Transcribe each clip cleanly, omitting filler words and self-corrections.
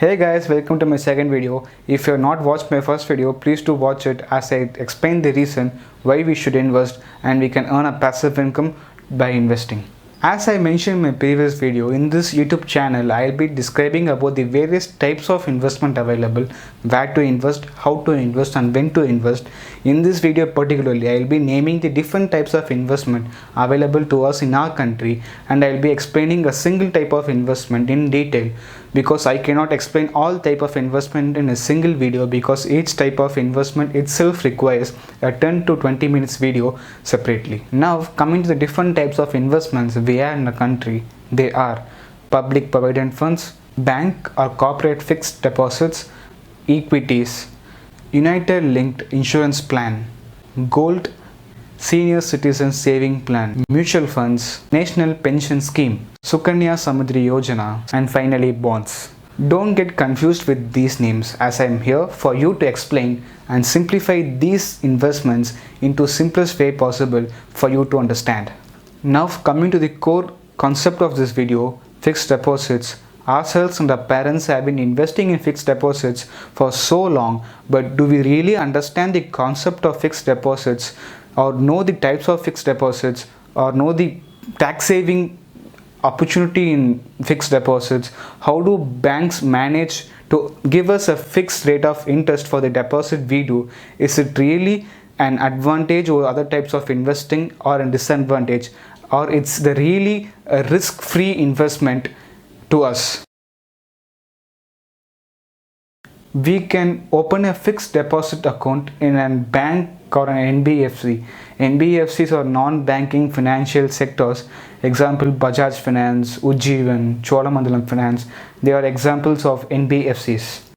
Hey guys, welcome to my second video. If you have not watched my first video, please do watch it as I explain the reason why we should invest and we can earn a passive income by investing. As I mentioned in my previous video, in this YouTube channel, I'll be describing about the various types of investment available, where to invest, how to invest and when to invest. In this video particularly, I'll be naming the different types of investment available to us in our country, and I'll be explaining a single type of investment in detail because I cannot explain all type of investment in a single video because each type of investment itself requires a 10 to 20 minutes video separately. Now coming to the different types of investments we have in the country, they are public provident funds, bank or corporate fixed deposits, equities, United Linked Insurance Plan, gold, senior citizen saving plan, mutual funds, national pension scheme, Sukanya Samruddhi Yojana, and finally bonds. Don't get confused with these names as I am here for you to explain and simplify these investments into simplest way possible for you to understand. Now coming to the core concept of this video, fixed deposits. Ourselves and our parents have been investing in fixed deposits for so long, but do we really understand the concept of fixed deposits or know the types of fixed deposits or know the tax saving opportunity in fixed deposits? How do banks manage to give us a fixed rate of interest for the deposit we do? Is it really an advantage over other types of investing or a disadvantage, or it's the really a risk-free investment to us? We can open a fixed deposit account in a bank or an NBFC. NBFCs are non-banking financial sectors. Example, Bajaj Finance, Ujjivan, Cholamandalam Finance. They are examples of NBFCs.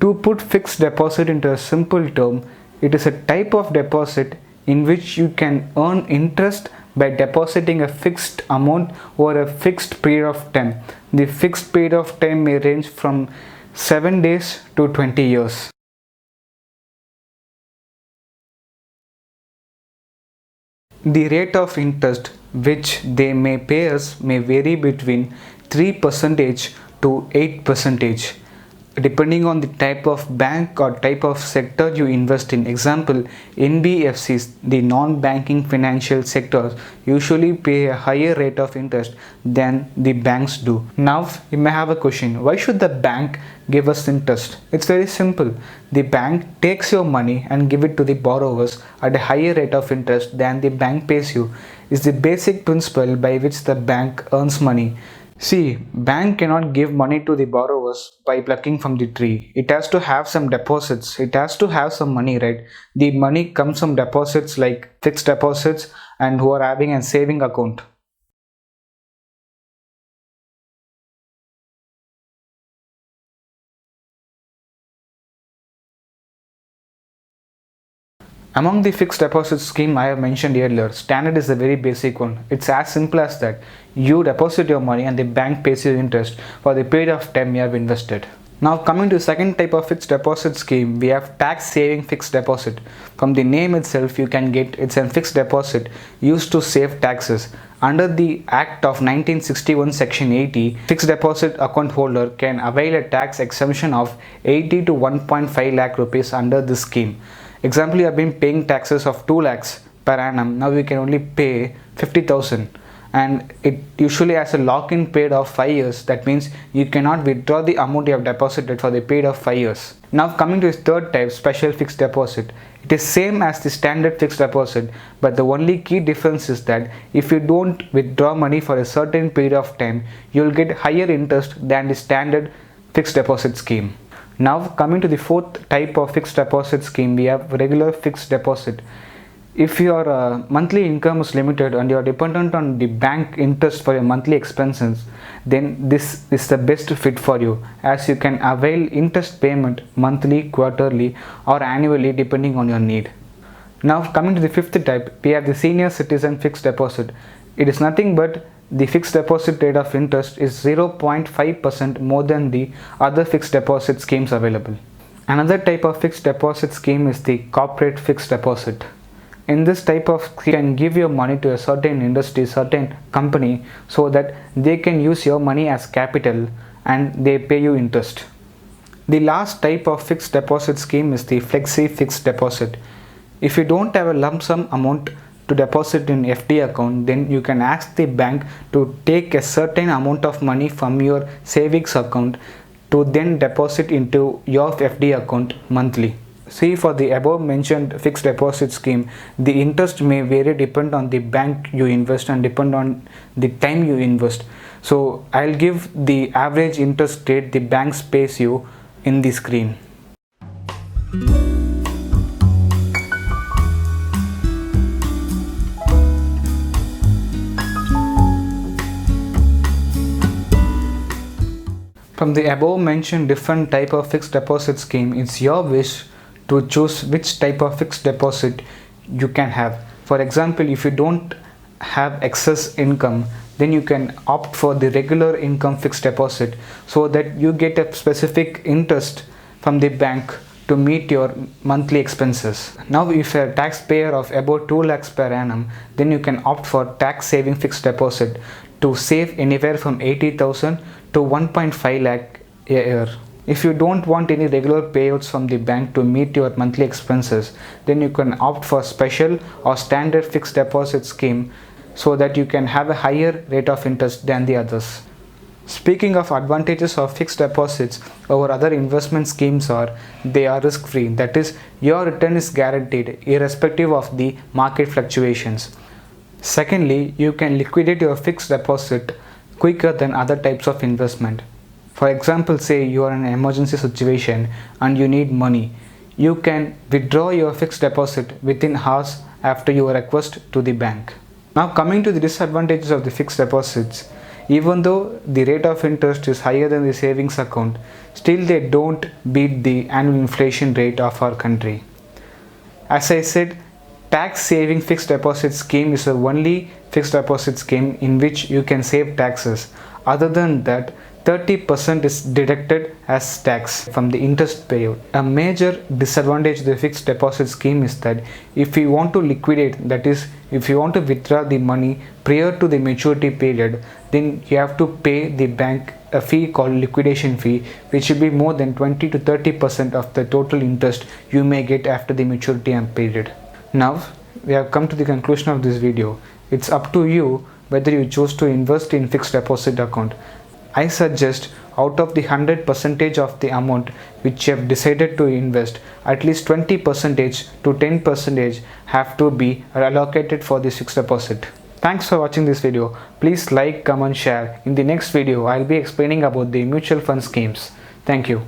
To put fixed deposit into a simple term, it is a type of deposit in which you can earn interest by depositing a fixed amount over a fixed period of time. The fixed period of time may range from 7 days to 20 years. The rate of interest which they may pay us may vary between 3% to 8%. Depending on the type of bank or type of sector you invest in. Example, NBFCs, the non-banking financial sectors, usually pay a higher rate of interest than the banks do. Now you may have a question, why should the bank give us interest? It's very simple. The bank takes your money and give it to the borrowers at a higher rate of interest than the bank pays you. It's the basic principle by which the bank earns money. See, bank cannot give money to the borrowers by plucking from the tree. It has to have some deposits. It has to have some money, right? The money comes from deposits like fixed deposits and who are having a saving account. Among the fixed deposit scheme I have mentioned earlier, standard is the very basic one. It's as simple as that. You deposit your money and the bank pays you interest for the period of time you have invested. Now coming to the second type of fixed deposit scheme, we have tax saving fixed deposit. From the name itself you can get it's a fixed deposit used to save taxes. Under the Act of 1961 Section 80, fixed deposit account holder can avail a tax exemption of 80 to 1.5 lakh rupees under this scheme. Example, you have been paying taxes of 2 lakhs per annum. Now you can only pay 50,000 and it usually has a lock-in period of 5 years. That means you cannot withdraw the amount you have deposited for the period of 5 years. Now coming to this third type, special fixed deposit. It is same as the standard fixed deposit, but the only key difference is that if you don't withdraw money for a certain period of time, you will get higher interest than the standard fixed deposit scheme. Now coming to the fourth type of fixed deposit scheme, we have regular fixed deposit. If your monthly income is limited and you are dependent on the bank interest for your monthly expenses, then this is the best fit for you, as you can avail interest payment monthly, quarterly or annually depending on your need. Now coming to the fifth type, we have the senior citizen fixed deposit. It is nothing but the fixed deposit rate of interest is 0.5% more than the other fixed deposit schemes available. Another type of fixed deposit scheme is the corporate fixed deposit. In this type of scheme, you can give your money to a certain industry, certain company, so that they can use your money as capital and they pay you interest. The last type of fixed deposit scheme is the flexi fixed deposit. If you don't have a lump sum amount to deposit in FD account, then you can ask the bank to take a certain amount of money from your savings account to then deposit into your FD account monthly. See, for the above mentioned fixed deposit scheme, the interest may vary depend on the bank you invest and depend on the time you invest. So I'll give the average interest rate the banks pays you in the screen. From the above mentioned different type of fixed deposit scheme, it's your wish to choose which type of fixed deposit you can have. For example, if you don't have excess income, then you can opt for the regular income fixed deposit so that you get a specific interest from the bank to meet your monthly expenses. Now, if you're a taxpayer of about 2 lakhs per annum, then you can opt for tax saving fixed deposit to save anywhere from 80,000 to 1.5 lakh a year. If you don't want any regular payouts from the bank to meet your monthly expenses, then you can opt for special or standard fixed deposit scheme so that you can have a higher rate of interest than the others. Speaking of advantages of fixed deposits over other investment schemes are, they are risk free. That is, your return is guaranteed irrespective of the market fluctuations. Secondly, you can liquidate your fixed deposit quicker than other types of investment. For example, say you are in an emergency situation and you need money. You can withdraw your fixed deposit within hours after your request to the bank. Now, coming to the disadvantages of the fixed deposits, even though the rate of interest is higher than the savings account, still they don't beat the annual inflation rate of our country. As I said, tax saving fixed deposit scheme is the only fixed deposit scheme in which you can save taxes. Other than that, 30% is deducted as tax from the interest payout. A major disadvantage of the fixed deposit scheme is that if you want to liquidate, that is, if you want to withdraw the money prior to the maturity period, then you have to pay the bank a fee called liquidation fee, which will be more than 20 to 30% of the total interest you may get after the maturity period. Now, we have come to the conclusion of this video. It's up to you whether you choose to invest in fixed deposit account. I suggest out of the 100% of the amount which you have decided to invest, at least 20% to 10% have to be allocated for the fixed deposit. Thanks for watching this video. Please like, comment, share. In the next video, I'll be explaining about the mutual fund schemes. Thank you.